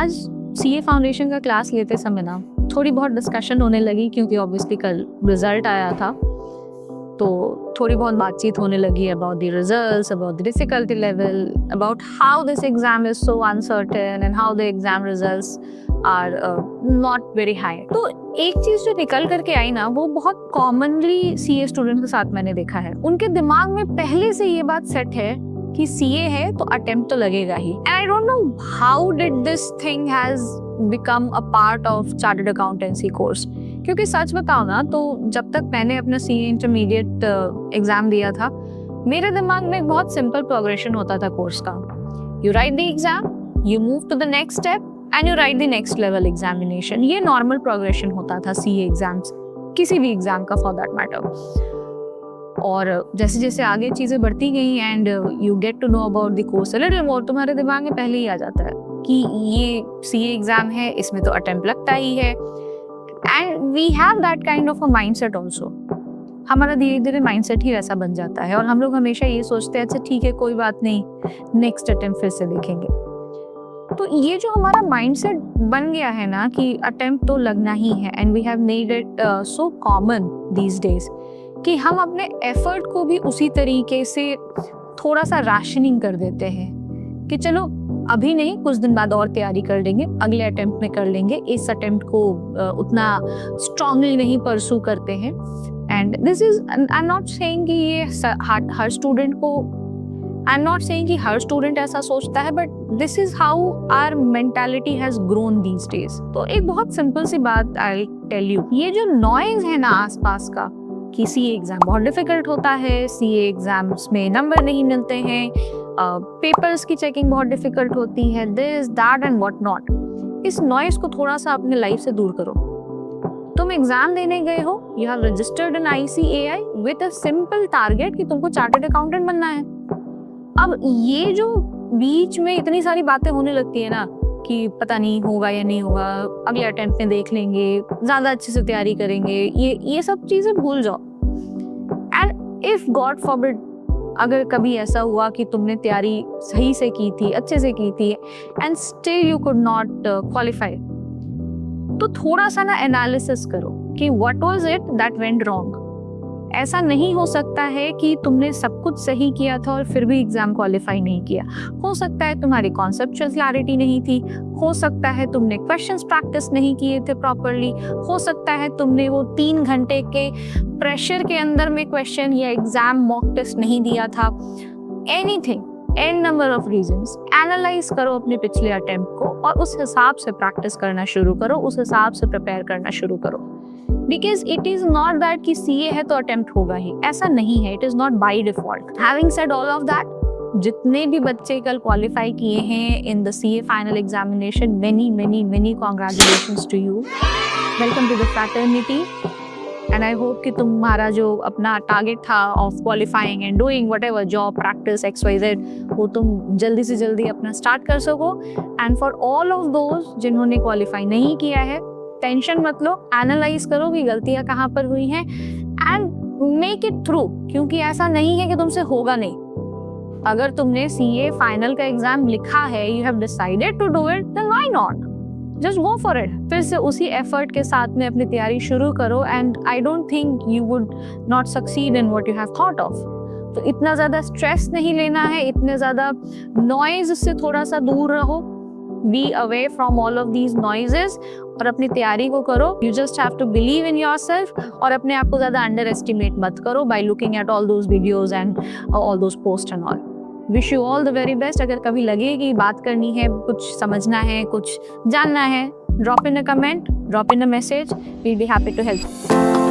आज CA foundation का class लेते समय ना थोड़ी बहुत डिस्कशन होने लगी, क्योंकि ऑब्वियसली कल रिजल्ट आया था, तो थोड़ी बहुत बातचीत होने लगी about the results, about the difficulty level, about how this exam is so uncertain and how the exam results are not very high. तो एक चीज जो निकल करके आई ना, वो बहुत कॉमनली सीए स्टूडेंट के साथ मैंने देखा है। उनके दिमाग में पहले से ये बात सेट है कि सीए है तो अटेम्प्ट तो लगेगा ही। And I don't know how did this thing has become a part of chartered accountancy course. क्योंकि सच बताओ ना, तो जब तक मैंने अपना सीए इंटरमीडिएट एग्जाम दिया था, मेरे दिमाग में एक बहुत सिंपल प्रोग्रेशन होता था कोर्स का। You write the exam, you move to the next step and you write the next level examination. ये नॉर्मल प्रोग्रेशन होता था सीए एग्जाम्स, किसी भी एग्जाम का फॉर दैट मैटर। और जैसे जैसे आगे चीज़ें बढ़ती गई and you get to know about the course a little more, तुम्हारे दिमाग में पहले ही आ जाता है कि ये सीए एग्जाम है, इसमें तो अटेम्प्ट लगता ही है। And we have that kind of a mindset also. हमारा धीरे धीरे माइंडसेट ही वैसा बन जाता है और हम लोग हमेशा ये सोचते हैं, अच्छा ठीक है कोई बात नहीं, नेक्स्ट अटेम्प्ट फिर से देखेंगे। तो ये जो हमारा माइंडसेट बन गया है ना कि अटेम्प्ट तो लगना ही है, and we have made it so common these days कि हम अपने एफर्ट को भी उसी तरीके से थोड़ा सा राशनिंग कर देते हैं कि चलो अभी नहीं, कुछ दिन बाद और तैयारी कर लेंगे, अगले अटेम्प्ट में कर लेंगे, इस अटेम्प्ट को उतना स्ट्रांगली नहीं परसू करते हैं। And this is, I am not saying कि ये हर स्टूडेंट को, आई एम नॉट सेइंग कि हर स्टूडेंट ऐसा सोचता है, but this is how our mentality has grown these days. तो एक बहुत सिंपल सी बात आई टेल यू, ये जो नॉइज है ना आसपास का कि सीए एग्जाम बहुत डिफिकल्ट होता है, सीए एग्जाम्स में नंबर नहीं मिलते हैं, पेपर्स की चेकिंग बहुत डिफिकल्ट होती है, this that and what not, इस नॉइज को थोड़ा सा अपने लाइफ से दूर करो। तुम एग्जाम देने गए हो, you have registered in ICAI with a simple target कि तुमको चार्टर्ड अकाउंटेंट बनना है। अब ये जो बीच में इतनी सारी बातें होने लगती है ना कि पता नहीं होगा या नहीं होगा, अगले अटेम्प्ट में देख लेंगे, ज्यादा अच्छे से तैयारी करेंगे, ये सब चीजें भूल जाओ। एंड इफ गॉड फॉरबिड अगर कभी ऐसा हुआ कि तुमने तैयारी सही से की थी, अच्छे से की थी, and still you could not qualify, तो थोड़ा सा ना एनालिसिस करो कि what was it that went wrong. ऐसा नहीं हो सकता है कि तुमने सब कुछ सही किया था और फिर भी एग्जाम क्वालिफाई नहीं किया। हो सकता है तुम्हारी कॉन्सेप्चुअल क्लैरिटी नहीं थी, हो सकता है तुमने क्वेश्चंस प्रैक्टिस नहीं किए थे प्रॉपर्ली, हो सकता है तुमने वो 3 घंटे के प्रेशर के अंदर में क्वेश्चन या एग्जाम मॉक टेस्ट नहीं दिया था। Anything, an number of reasons. Analyse करो अपने पिछले अटेम्प्ट को और उस हिसाब से प्रैक्टिस करना शुरू करो, उस हिसाब से प्रिपेयर करना शुरू करो। Because it is not that कि सीए है तो अटेम्प्ट होगा ही, ऐसा नहीं है। It is not by default. Having said all of that, जितने भी बच्चे कल क्वालिफाई किए हैं in the CA final examination, many many many congratulations to you. Welcome to the fraternity and I hope कि तुम्हारा जो अपना टारगेट था of qualifying and doing whatever job practice XYZ, वो तुम जल्दी से जल्दी अपना स्टार्ट कर सको। And for all of those जिन्होंने क्वालिफाई नहीं किया है, टेंशन मत लो, एनालाइज करो कि गलतियां कहाँ पर हुई हैं एंड मेक इट थ्रू। क्योंकि ऐसा नहीं है कि तुमसे होगा नहीं। अगर तुमने सीए फाइनल का एग्जाम लिखा है, you have decided to do it, then why not, just go for it. फिर से उसी एफर्ट के साथ में अपनी तैयारी शुरू करो and I don't think you would not succeed in what you have thought of. तो इतना ज्यादा स्ट्रेस नहीं लेना है, इतने ज्यादा नॉइज से थोड़ा सा दूर रहो, be away from all of these noises और अपनी तैयारी को करो। You just have to believe in yourself और अपने आप को ज्यादा अंडर एस्टिमेट मत करो by looking at all those videos and all those post and all. Wish you all the very best. अगर कभी लगे कि बात करनी है, कुछ समझना है, कुछ जानना है, drop in a comment, drop in a message, we will be happy to help.